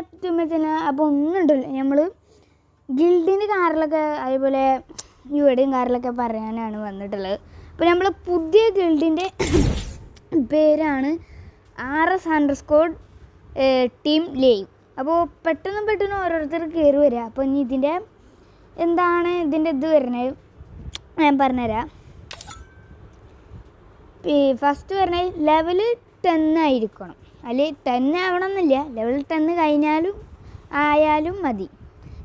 എത്തുമ്പോഴത്തേന് അപ്പോൾ ഒന്നുണ്ടല്ലോ നമ്മൾ ഗിൽഡിൻ്റെ കാറിലൊക്കെ അതേപോലെ ഇവിടെയും കാറിലൊക്കെ പറയാനാണ് വന്നിട്ടുള്ളത്. അപ്പോൾ നമ്മൾ പുതിയ ഗിൽഡിൻ്റെ പേരാണ് RS_, ടീം ലൈവ്. അപ്പോൾ പെട്ടെന്ന് ഓരോരുത്തർ കയറി വരിക. അപ്പോൾ ഇനി ഇതിൻ്റെ എന്താണ് ഇതിൻ്റെ ഇത് വരുന്നത് ഞാൻ പറഞ്ഞുതരാം. ഫസ്റ്റ് പറഞ്ഞാൽ ലെവൽ 10 ആയിരിക്കണം. അതിൽ 10 ആവണമെന്നില്ല, ലെവൽ 10 കഴിഞ്ഞാലും ആയാലും മതി.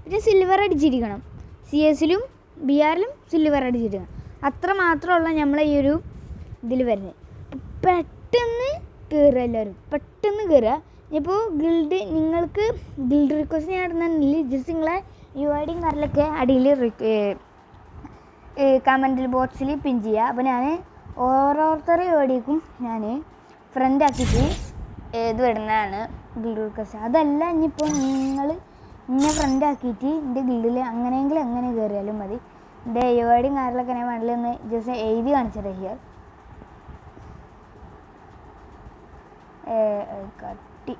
പിന്നെ സിൽവർ അടിച്ചിരിക്കണം. CS-ലും BR-ലും സിൽവർ അടിച്ചിരിക്കണം. അത്ര മാത്രമുള്ള നമ്മളെ ഈ ഒരു ഇതിൽ വരുന്നത്. പെട്ടെന്ന് കയറുക, എല്ലാവരും പെട്ടെന്ന് കയറുക. ഇപ്പോൾ നിങ്ങൾക്ക് ഗിൽഡ് റിക്വസ്റ്റ് ഞാൻ ഇടുന്നില്ല, ജസ്റ്റ് നിങ്ങളെ UID കാറിലൊക്കെ അടിയിൽ കമൻറ്റിൽ ബോക്സിൽ പിൻ ചെയ്യുക. അപ്പോൾ ഞാൻ ഓരോരുത്തരുടെ UIDക്കും ഞാൻ ഫ്രണ്ട് ആക്കിയിട്ട് ഇത് വരുന്നതാണ് ഗിൽഡ് റിക്വസ്റ്റ്. അതല്ല ഇനിയിപ്പോൾ നിങ്ങൾ ഇന്നെ ഫ്രണ്ട് ആക്കിയിട്ട് എൻ്റെ ഗിൽഡിൽ അങ്ങനെയെങ്കിലും എങ്ങനെ കയറിയാലും മതി. എൻ്റെ UID കാറിലൊക്കെ ഞാൻ വേണമെങ്കിൽ ഒന്ന് ജസ്റ്റ് എഴുതി കാണിച്ചത് ഹിയർ. കട്ടി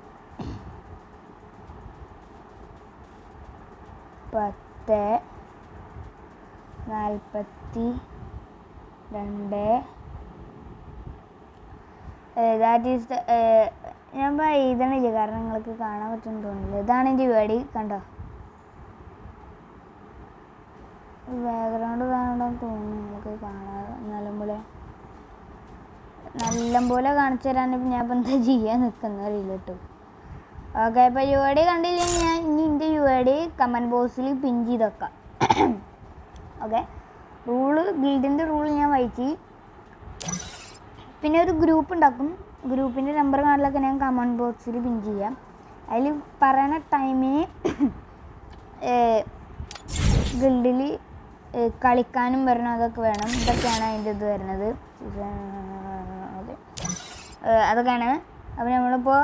10:42 ദാറ്റ് ഈസ് ഞാൻ എഴുതണില്ല കാരണം നിങ്ങൾക്ക് കാണാൻ പറ്റുമെന്ന് തോന്നുന്നില്ല. ഇതാണ് എൻ്റെ UID, കണ്ടോ? ബാക്ക്ഗ്രൗണ്ട് കാണണമെന്ന് തോന്നുന്നു നിങ്ങൾക്ക് കാണാതെ. നല്ലപോലെ കാണിച്ചു തരാൻ ഞാൻ ഇപ്പം എന്താ ചെയ്യാൻ നിൽക്കുന്നറിയില്ല കേട്ടോ. ഓക്കെ, അപ്പോൾ UID കണ്ടില്ലെങ്കിൽ ഞാൻ ഇനി എൻ്റെ UID കമൻറ്റ് ബോക്സിൽ പിൻ ചെയ്ത് വെക്കാം. ഓക്കെ, ഗിൽഡിൻ്റെ റൂള് ഞാൻ വായിച്ച്. പിന്നെ ഒരു ഗ്രൂപ്പ് ഉണ്ടാക്കും. ഗ്രൂപ്പിൻ്റെ നമ്പർ കാർഡിലൊക്കെ ഞാൻ കമൻറ്റ് ബോക്സിൽ പിൻ ചെയ്യാം. അതിൽ പറയുന്ന ടൈമിന് ഗിൽഡിൽ കളിക്കാനും വരണം, അതൊക്കെ വേണം. ഇതൊക്കെയാണ് അതിൻ്റെ ഇത് വരുന്നത്. അതെ, അതൊക്കെയാണ്. അപ്പോൾ നമ്മളിപ്പോൾ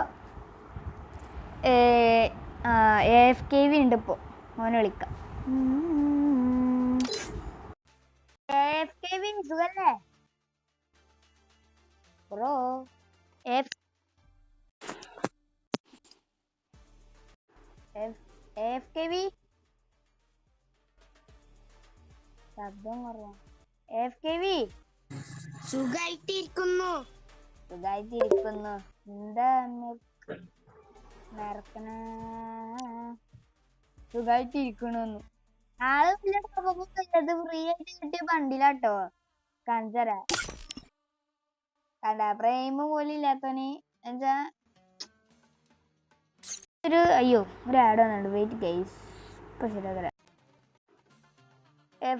AFKV ഉണ്ട്. ഇപ്പോൾ മോനെ വിളിക്കാം. AFKV സുഖല്ലേ ബ്രോ? AFKV ശബ്ദം കുറവാ. AFKV സുഖായിട്ടിരിക്കുന്നു. എന്താ നടക്കണ? സുഖായിട്ടിരിക്കണോന്ന് ആള് ഇത് ഫ്രീ ആയിട്ട് കിട്ടിയ ബണ്ടിലാട്ടോ. കാണിച്ചരാ, കണ്ട പ്രേമ പോലും ഇല്ലാത്തവന് എന്താ അയ്യോ ഒരു ആഡ് വന്നിട്ടുണ്ട്. വെയിറ്റ് ഗൈസ്, ഇപ്പൊ ശരിയാക്കരാ.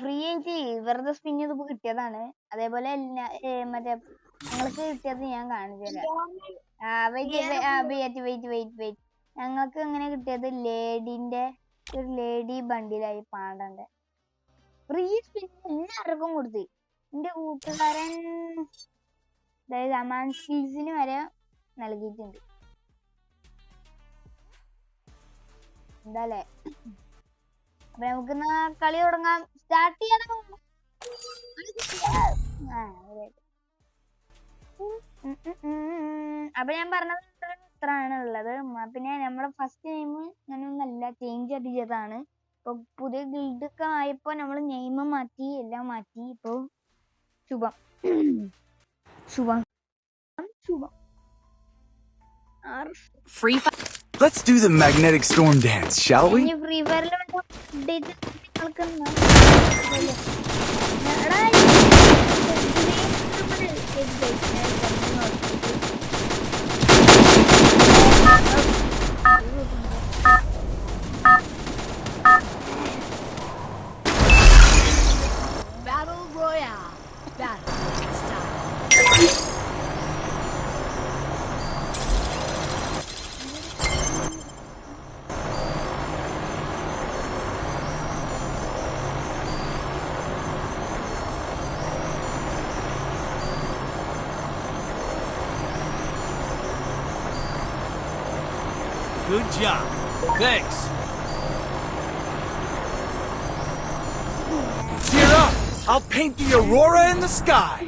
ഫ്രീ ആയിട്ട് വെറുതെ സ്പിൻ ചെയ്തപ്പോ കിട്ടിയതാണ്. അതേപോലെ മറ്റേ ഞങ്ങൾക്ക് കിട്ടിയത് ഞാൻ കാണിച്ചു തരാം. വെയിറ്റ് ഞങ്ങൾക്ക് എങ്ങനെ കിട്ടിയത്? ഒരു ലേഡി ബണ്ടിലായി പാണ്ടന്റെ ഫ്രീ സ്പിൻ എല്ലാവർക്കും കൊടുത്ത്. എന്റെ കൂട്ടുകാരൻ അതായത് അമാൻ സ്കിൽസിന് വരെ നൽകിയിട്ടുണ്ട്. എന്താല്ലേ? അപ്പൊ നമുക്ക് കളി തുടങ്ങാം. സ്റ്റാർട്ട് ചെയ്യണം. അപ്പൊ ഞാൻ പറഞ്ഞത് ഇത്രയാണ് ഉള്ളത്. പിന്നെ നമ്മളെ ഫസ്റ്റ് നെയിം അങ്ങനെയൊന്നല്ല, ചേഞ്ച് അടിച്ചതാണ്. ഇപ്പൊ പുതിയ ഗിൽഡ് ഒക്കെ ആയപ്പോ നമ്മൾ നെയിം മാറ്റി, എല്ലാം മാറ്റി. ഇപ്പൊ ശുഭം. Let's do the magnetic storm dance, shall we? Free Fire Battle Royale. Battle style. Good job. Thanks. Cheer up! I'll paint the aurora in the sky!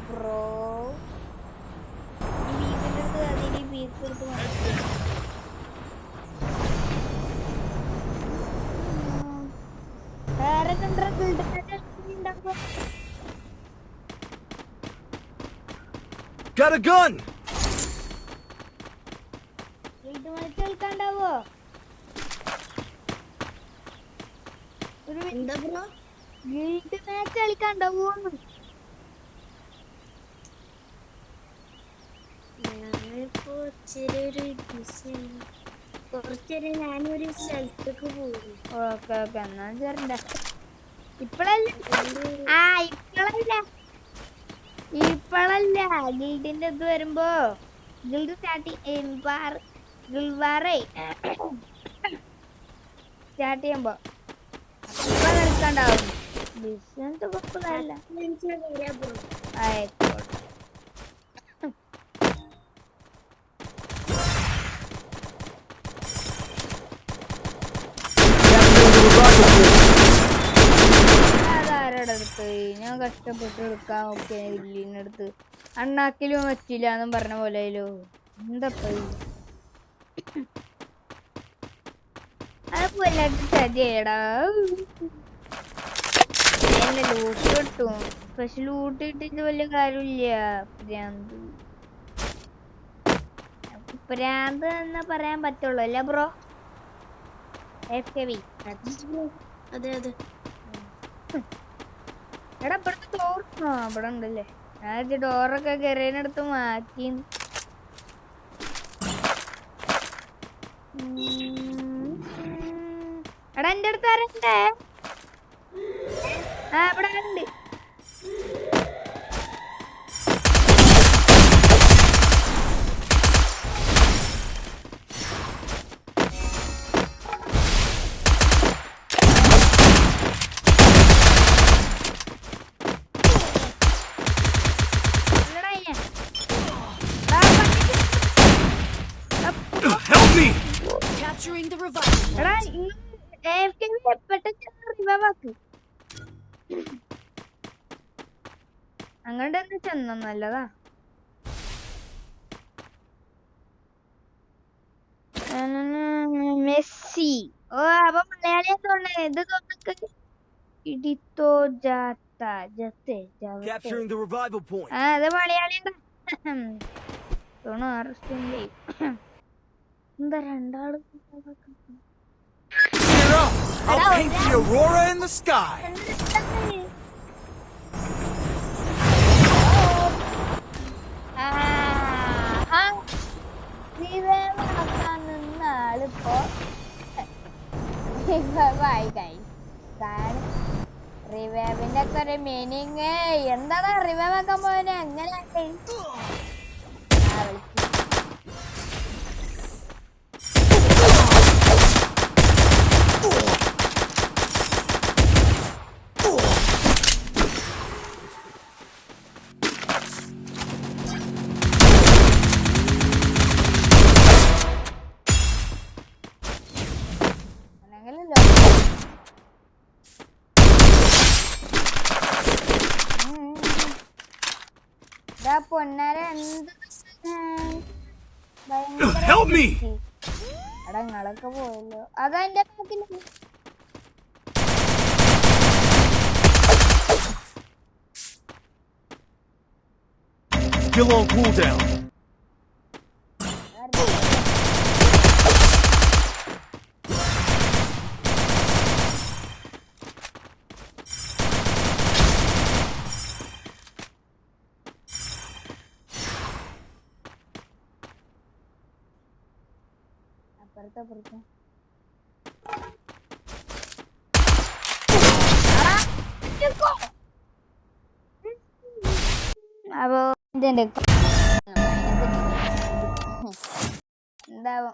Bro ഈ വീക്കിന്റെ അടുത്ത് അതിൽ വീക്ക് എടുത്ത് വേറെ ഉണ്ടാകുമ്പോ Got a gun! ഇത് മത്സരം കളിക്കാണ്ടാവോ എന്താ bro guild match കളിക്കാണ്ടാവോന്ന് ഞാനിപ്പോ ചെറിയൊരു ബിസിയാണ് കുറച്ചേരം ഞാനൊരു സ്ഥലത്തേക്ക് പോകും ഓക്കെ ഓക്കെ എന്നാ ചേരണ്ട ഇപ്പഴല്ല ഇപ്പഴല്ല ഗിൽഡിന്റെ ഇത് വരുമ്പോ guild starting guild Waray start ചെയ്യുമ്പോ ഇപ്പൊ കളിക്കാണ്ടാവും ബിസിനസ് കുഴപ്പമില്ല ബ്രോ ആയിക്കോട്ടെ അതാരുടെ അടുത്ത് ഞാൻ കഷ്ടപ്പെട്ട് എടുക്കാൻ നോക്കിയ വില്ലിന്റെ അടുത്ത് അണ്ണാക്കിലും പറ്റില്ല എന്നും പറഞ്ഞ പോലെയല്ലോ എന്താ അതുപോലെ ചതിയടാ എന്നെ ലൂട്ട് കിട്ടും പക്ഷെ ലൂട്ട് കിട്ടിയിട്ട് വലിയ കാര്യമില്ല പ്രാന്ത് എന്ന് പറയാൻ പറ്റുള്ളൂ അല്ല ബ്രോ FKV അതെ അതെ എടാ ഇപ്പഴത്തെ ഡോർ ഇവിടെ ഉണ്ടല്ലേ ഞാൻ ഡോറൊക്കെ കയറിയതിനടുത്ത് മാറ്റി എടാ എന്റെ അടുത്ത് ആരുണ്ടേ ഇവിടെ ഉണ്ട് Help me! Capturing the revival. എടാ റിവൈവാക്ക് അങ്ങോട്ട് തന്നെ ചെന്ന നല്ലതാ മെസ്സി ഓ അപ്പൊ മലയാളിയെ തോന്നേ ഇത് തോന്നക്ക് ഇടിത്തോ Capturing the revival point. അത് മലയാളി തോണു അറസ്റ്റിന്റെ എന്താ രണ്ടാളും Cheer up! I'll paint the aurora in the sky. നിന്ന ആളിപ്പോ റിവൈവിന്റെ ഒക്കെ ഒരു മീനിങ് എന്താണ് റിവൈവ് ആക്കാൻ പോയത് എങ്ങനെ പൊന്നാര എന്ത് Help me! എടാ നിങ്ങളൊക്കെ പോയല്ലോ അതാ എന്റെ ബാക്കില് Skill on cooldown. അപ്പുറത്തെ അപ്പൊ എന്താവും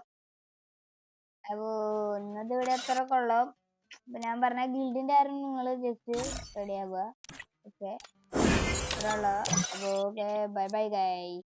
അപ്പൊ ഇന്നത് ഇവിടെ എത്ര കൊള്ളാം അപ്പൊ ഞാൻ പറഞ്ഞ ഗിൽഡിന്റെ ആരും നിങ്ങൾ ജസ്റ്റ് റെഡി ആവുക ഓക്കെ അപ്പൊ ഓക്കെ ബൈ ബൈ ഗൈസ്